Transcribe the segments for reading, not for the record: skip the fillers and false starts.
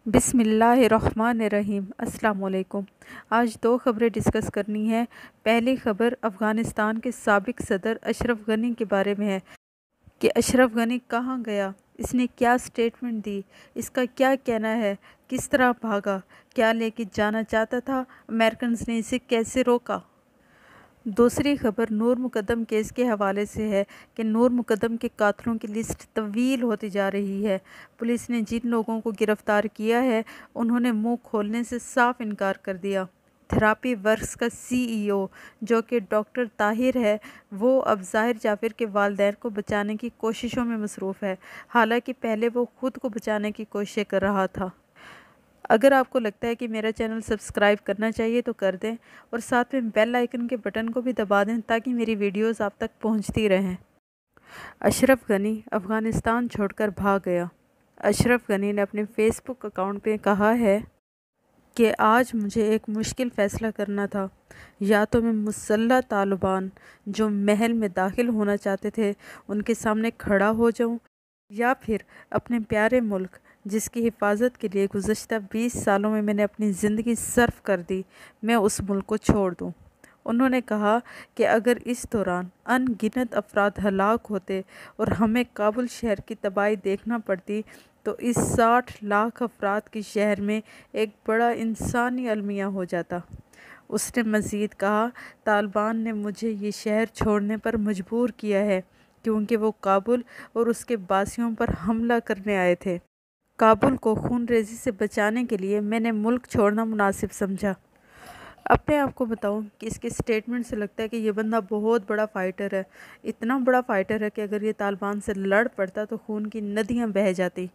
बिस्मिल्लाहिर्रहमानिर्रहीम। अस्सलाम वालेकुम। आज दो ख़बरें डिस्कस करनी है। पहली ख़बर अफ़गानिस्तान के साबिक़ सदर अशरफ गनी के बारे में है कि अशरफ गनी कहाँ गया, इसने क्या स्टेटमेंट दी, इसका क्या कहना है, किस तरह भागा, क्या लेके जाना चाहता था, अमेरिकन ने इसे कैसे रोका। दूसरी खबर नूर मुकद्दम केस के हवाले से है कि नूर मुकद्दम के कातलों की लिस्ट तवील होती जा रही है। पुलिस ने जिन लोगों को गिरफ़्तार किया है उन्होंने मुंह खोलने से साफ इनकार कर दिया। थेरापी वर्क्स का सीईओ जो कि डॉक्टर ताहिर है, वो अब ज़ाहिर जाफ़िर के वालिदैन को बचाने की कोशिशों में मसरूफ़ है, हालांकि पहले वो ख़ुद को बचाने की कोशिशें कर रहा था। अगर आपको लगता है कि मेरा चैनल सब्सक्राइब करना चाहिए तो कर दें और साथ में बेल आइकन के बटन को भी दबा दें ताकि मेरी वीडियोस आप तक पहुंचती रहें। अशरफ गनी अफ़गानिस्तान छोड़कर भाग गया। अशरफ गनी ने अपने फेसबुक अकाउंट पे कहा है कि आज मुझे एक मुश्किल फ़ैसला करना था, या तो मैं मुसल्लह तालिबान जो महल में दाखिल होना चाहते थे उनके सामने खड़ा हो जाऊं, या फिर अपने प्यारे मुल्क जिसकी हिफाजत के लिए गुज़श्ता 20 सालों में मैंने अपनी ज़िंदगी सर्फ कर दी, मैं उस मुल्क को छोड़ दूं। उन्होंने कहा कि अगर इस दौरान अनगिनत अफराद हलाक होते और हमें काबुल शहर की तबाही देखना पड़ती तो इस 60 लाख अफराद के शहर में एक बड़ा इंसानी अलमिया हो जाता। उसने मज़ीद कहा, तालिबान ने मुझे ये शहर छोड़ने पर मजबूर किया है क्योंकि वो काबुल और उसके बासियों पर हमला करने आए थे। काबुल को खून रेजी से बचाने के लिए मैंने मुल्क छोड़ना मुनासिब समझा। अब मैं आपको बताऊं कि इसके स्टेटमेंट से लगता है कि ये बंदा बहुत बड़ा फ़ाइटर है, इतना बड़ा फ़ाइटर है कि अगर ये तालिबान से लड़ पड़ता तो खून की नदियां बह जाती।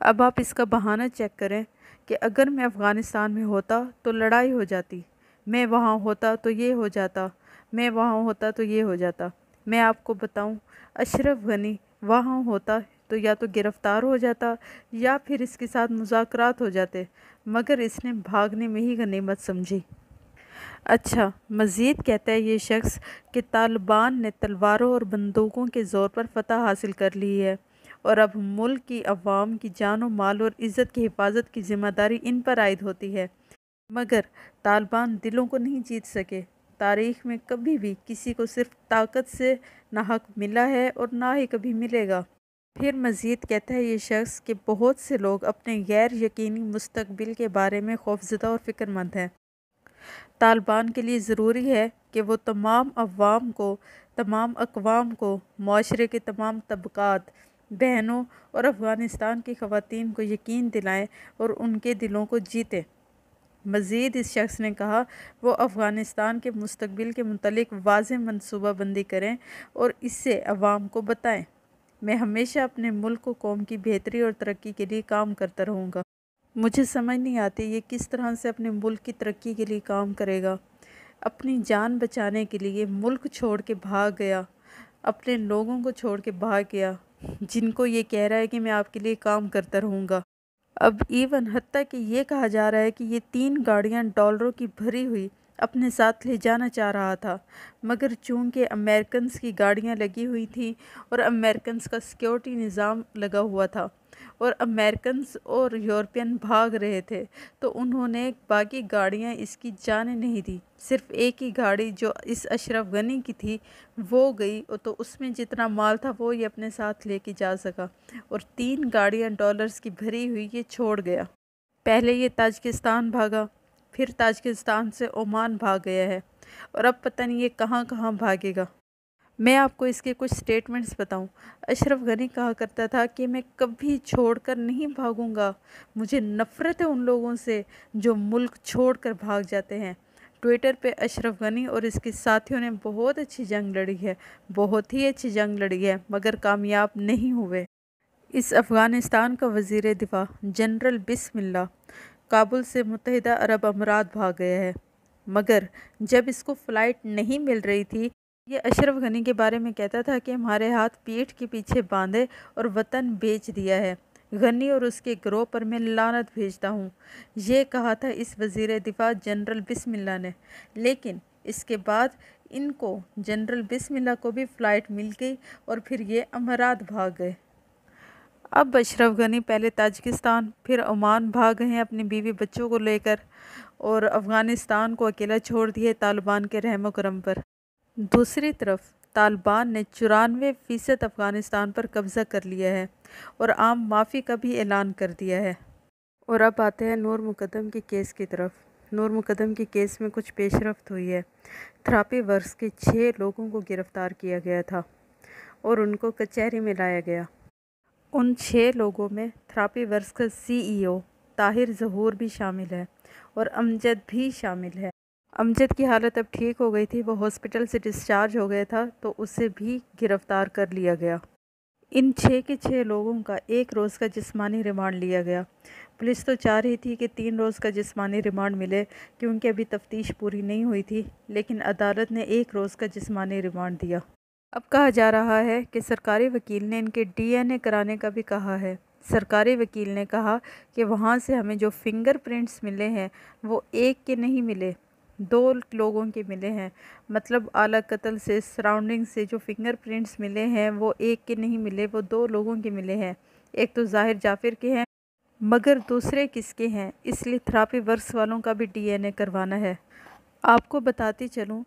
अब आप इसका बहाना चेक करें कि अगर मैं अफ़गानिस्तान में होता तो लड़ाई हो जाती, मैं वहाँ होता तो ये हो जाता, मैं वहाँ होता तो ये हो जाता। मैं आपको बताऊं, अशरफ गनी वहाँ होता तो या तो गिरफ़्तार हो जाता या फिर इसके साथ मुज़ाकरात हो जाते, मगर इसने भागने में ही गनीमत समझी। अच्छा, मज़ीद कहता है ये शख्स कि तालिबान ने तलवारों और बंदूकों के ज़ोर पर फतह हासिल कर ली है और अब मुल्क की अवाम की जान व माल और इज़्ज़त की हिफाजत की ज़िम्मेदारी इन पर आयद होती है। मगर तालिबान दिलों को नहीं जीत सके। तारीख़ में कभी भी किसी को सिर्फ ताकत से ना हक मिला है और ना ही कभी मिलेगा। फिर मज़ीद कहता है ये शख्स कि बहुत से लोग अपने गैर यकीनी मुस्तकबिल के बारे में खौफज़दा और फ़िक्रमंद हैं। तालिबान के लिए ज़रूरी है कि वो तमाम अवाम को, तमाम अक़वाम को, माशरे के तमाम तबक़ात, बहनों और अफ़गानिस्तान की ख़वातीन को यकीन दिलाएं और उनके दिलों को जीतें। मज़ीद इस शख्स ने कहा वो अफ़गानिस्तान के मुस्तकबिल के मुतल्लिक़ वाज़ेह मनसूबा बंदी करें और इससे अवाम को बताएं। मैं हमेशा अपने मुल्क व कौम की बेहतरी और तरक्की के लिए काम करता रहूँगा। मुझे समझ नहीं आती ये किस तरह से अपने मुल्क की तरक्की के लिए काम करेगा। अपनी जान बचाने के लिए मुल्क छोड़ के भाग गया, अपने लोगों को छोड़ के भाग गया जिनको ये कह रहा है कि मैं आपके लिए काम करता रहूँगा। अब इवन हत्ता कि ये कहा जा रहा है कि ये 3 गाड़ियाँ डॉलरों की भरी हुई अपने साथ ले जाना चाह रहा था, मगर चूंकि अमेरिकन्स की गाड़ियाँ लगी हुई थी और अमेरिकन्स का सिक्योरिटी निज़ाम लगा हुआ था और अमेरिकन्स और यूरोपियन भाग रहे थे, तो उन्होंने बाकी गाड़ियाँ इसकी जाने नहीं दी। सिर्फ एक ही गाड़ी जो इस अशरफ गनी की थी वो गई, और तो उसमें जितना माल था वो ये अपने साथ लेके जा सका, और 3 गाड़ियाँ डॉलर्स की भरी हुई ये छोड़ गया। पहले ये ताजिकिस्तान भागा, फिर ताजिकिस्तान से ओमान भाग गया है और अब पता नहीं ये कहाँ कहाँ भागेगा। मैं आपको इसके कुछ स्टेटमेंट्स बताऊं। अशरफ गनी कहा करता था कि मैं कभी छोड़कर नहीं भागूंगा, मुझे नफ़रत है उन लोगों से जो मुल्क छोड़कर भाग जाते हैं। ट्विटर पे अशरफ गनी और इसके साथियों ने बहुत अच्छी जंग लड़ी है, बहुत ही अच्छी जंग लड़ी है, मगर कामयाब नहीं हुए। इस अफ़गानिस्तान का वज़ीर दिफ़ा जनरल बिस्मिल्लाह काबुल से मुत्तहिदा अरब अमीरात भाग गया है, मगर जब इसको फ़्लाइट नहीं मिल रही थी ये अशरफ गनी के बारे में कहता था कि हमारे हाथ पीठ के पीछे बांधे और वतन बेच दिया है, गनी और उसके गिरोह पर मैं लानत भेजता हूँ, ये कहा था इस वज़ीर दिफ़ा जनरल बिस्मिल्लाह ने। लेकिन इसके बाद इनको जनरल बिस्मिल्लाह को भी फ़्लाइट मिल गई और फिर ये अमीरात भाग गए। अब अशरफ गनी पहले ताजिकिस्तान फिर ओमान भाग गए हैं अपनी बीवी बच्चों को लेकर, और अफ़गानिस्तान को अकेला छोड़ दिया तालिबान के रहमो करम पर। दूसरी तरफ तालिबान ने 94% अफ़गानिस्तान पर कब्ज़ा कर लिया है और आम माफ़ी का भी ऐलान कर दिया है। और अब आते हैं नूर मुकद्दम के केस की तरफ। नूर मुकद्दम के केस में कुछ पेशरफ्त हुई है। थेरापी वर्क्स के 6 लोगों को गिरफ़्तार किया गया था और उनको कचहरी में लाया गया। उन 6 लोगों में थेरापी वर्क्स का CEO ताहिर ज़हूर भी शामिल है और अमजद भी शामिल है। अमजद की हालत अब ठीक हो गई थी, वो हॉस्पिटल से डिस्चार्ज हो गया था, तो उसे भी गिरफ़्तार कर लिया गया। इन 6 के 6 लोगों का 1 रोज़ का जिस्मानी रिमांड लिया गया। पुलिस तो चाह रही थी कि 3 रोज़ का जिस्मानी रिमांड मिले क्योंकि अभी तफ्तीश पूरी नहीं हुई थी, लेकिन अदालत ने 1 रोज़ का जिस्मानी रिमांड दिया। अब कहा जा रहा है कि सरकारी वकील ने इनके DNA कराने का भी कहा है। सरकारी वकील ने कहा कि वहाँ से हमें जो फिंगरप्रिंट्स मिले हैं वो एक के नहीं मिले, 2 लोगों के मिले हैं। मतलब आला कत्ल से, सराउंडिंग से जो फिंगरप्रिंट्स मिले हैं वो एक के नहीं मिले, वो 2 लोगों के मिले हैं। एक तो ज़ाहिर जाफ़िर के हैं, मगर दूसरे किसके हैं, इसलिए थेरापी वर्क्स वालों का भी DNA करवाना है। आपको बताती चलूँ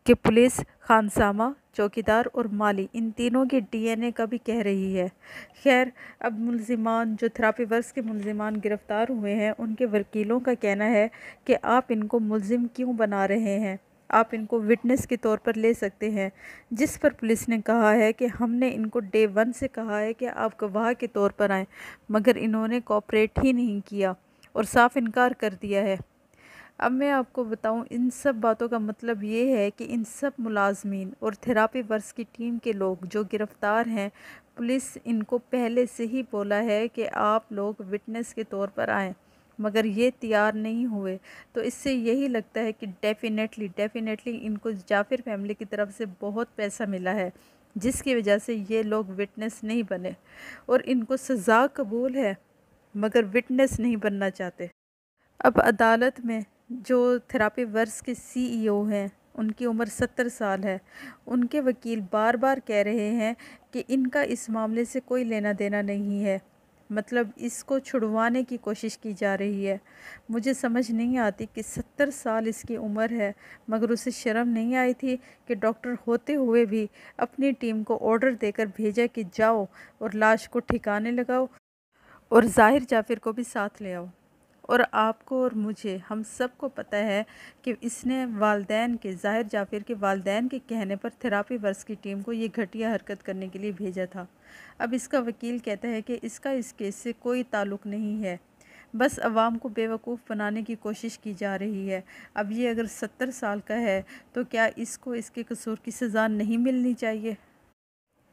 कि पुलिस खानसामा, चौकीदार और माली इन तीनों के DNA का भी कह रही है। खैर, अब मुल्ज़िमान जो थेरापी वर्क्स के मुल्ज़िमान गिरफ़्तार हुए हैं, उनके वकीलों का कहना है कि आप इनको मुल्ज़िम क्यों बना रहे हैं, आप इनको विटनेस के तौर पर ले सकते हैं। जिस पर पुलिस ने कहा है कि हमने इनको डे 1 से कहा है कि आप गवाह के तौर पर आएँ, मगर इन्होंने कोऑपरेट ही नहीं किया और साफ इनकार कर दिया है। अब मैं आपको बताऊं, इन सब बातों का मतलब ये है कि इन सब मुलाजमीन और थेरापी वर्क्स की टीम के लोग जो गिरफ़्तार हैं, पुलिस इनको पहले से ही बोला है कि आप लोग विटनेस के तौर पर आएँ, मगर ये तैयार नहीं हुए। तो इससे यही लगता है कि डेफ़िनेटली इनको जाफ़िर फैमिली की तरफ से बहुत पैसा मिला है, जिसकी वजह से ये लोग विटनेस नहीं बने और इनको सज़ा कबूल है, मगर विटनेस नहीं बनना चाहते। अब अदालत में जो थेरापी वर्क्स के CEO हैं, उनकी उम्र 70 साल है। उनके वकील बार बार कह रहे हैं कि इनका इस मामले से कोई लेना देना नहीं है, मतलब इसको छुड़वाने की कोशिश की जा रही है। मुझे समझ नहीं आती कि 70 साल इसकी उम्र है, मगर उसे शर्म नहीं आई थी कि डॉक्टर होते हुए भी अपनी टीम को ऑर्डर देकर भेजा कि जाओ और लाश को ठिकाने लगाओ और ज़ाहिर जाफ़िर को भी साथ ले आओ। और आपको और मुझे, हम सबको पता है कि इसने वालदैन के, ज़ाहिर जाफ़िर के वालदैन के कहने पर थेरापी वर्क्स की टीम को ये घटिया हरकत करने के लिए भेजा था। अब इसका वकील कहता है कि इसका इस केस से कोई ताल्लुक़ नहीं है, बस अवाम को बेवकूफ़ बनाने की कोशिश की जा रही है। अब ये अगर 70 साल का है तो क्या इसको इसके कसूर की सज़ा नहीं मिलनी चाहिए?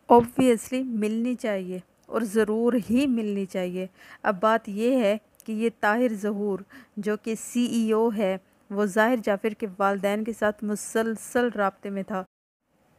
ऑब्वियसली मिलनी चाहिए और ज़रूर ही मिलनी चाहिए। अब बात ये है कि ये ताहिर ज़हूर जो कि CEO है, वो ज़ाहिर जाफ़िर के वालदैन के साथ मुसलसल राब्ते में था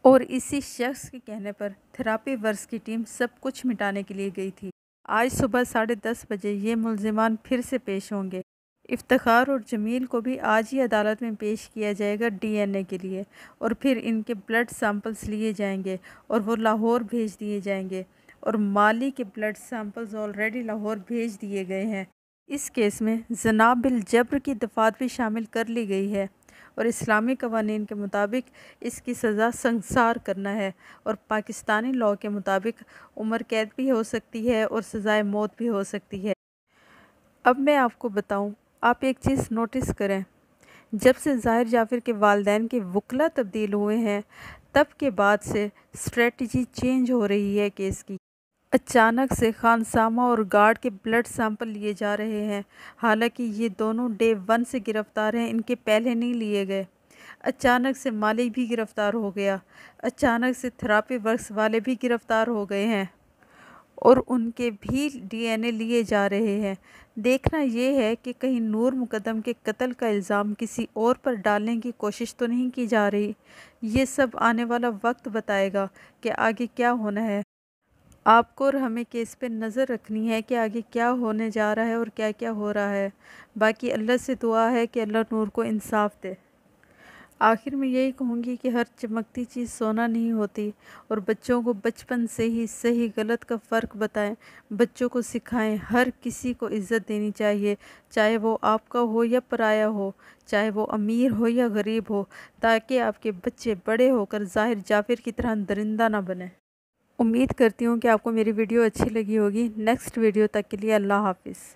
और इसी शख्स के कहने पर थेरापी वर्क्स की टीम सब कुछ मिटाने के लिए गई थी। आज सुबह 10:30 बजे ये मुल्ज़िमान फिर से पेश होंगे। इफ्तिखार और जमील को भी आज ही अदालत में पेश किया जाएगा DNA के लिए, और फिर इनके ब्लड सैंपल्स लिए जाएंगे और वो लाहौर भेज दिए जाएंगे, और माली के ब्लड सैंपल्स ऑलरेडी लाहौर भेज दिए गए हैं। इस केस में ज़ना बिल जब्र की दफ़ात भी शामिल कर ली गई है और इस्लामी कवानीन के मुताबिक इसकी सज़ा संसार करना है और पाकिस्तानी लॉ के मुताबिक उम्र कैद भी हो सकती है और सज़ाए मौत भी हो सकती है। अब मैं आपको बताऊं, आप एक चीज़ नोटिस करें, जब से ज़ाहिर जाफ़िर के वालदैन के वकला तब्दील हुए हैं, तब के बाद से स्ट्रेटजी चेंज हो रही है केस की। अचानक से खानसामा और गार्ड के ब्लड सैंपल लिए जा रहे हैं, हालांकि ये दोनों डे 1 से गिरफ़्तार हैं, इनके पहले नहीं लिए गए। अचानक से मालिक भी गिरफ़्तार हो गया, अचानक से थेरापी वर्क्स वाले भी गिरफ़्तार हो गए हैं और उनके भी DNA लिए जा रहे हैं। देखना ये है कि कहीं नूर मुकद्दम के कत्ल का इल्ज़ाम किसी और पर डालने की कोशिश तो नहीं की जा रही। ये सब आने वाला वक्त बताएगा कि आगे क्या होना है। आपको और हमें केस पे नज़र रखनी है कि आगे क्या होने जा रहा है और क्या क्या हो रहा है। बाकी अल्लाह से दुआ है कि अल्लाह नूर को इंसाफ दे। आखिर में यही कहूँगी कि हर चमकती चीज़ सोना नहीं होती, और बच्चों को बचपन से ही सही गलत का फ़र्क बताएं, बच्चों को सिखाएं। हर किसी को इज़्ज़त देनी चाहिए, चाहे वो आपका हो या पराया हो, चाहे वो अमीर हो या गरीब हो, ताकि आपके बच्चे बड़े होकर ज़ाहिर जाफिर की तरह दरिंदा ना बने। उम्मीद करती हूँ कि आपको मेरी वीडियो अच्छी लगी होगी। नेक्स्ट वीडियो तक के लिए अल्लाह हाफ़िज़।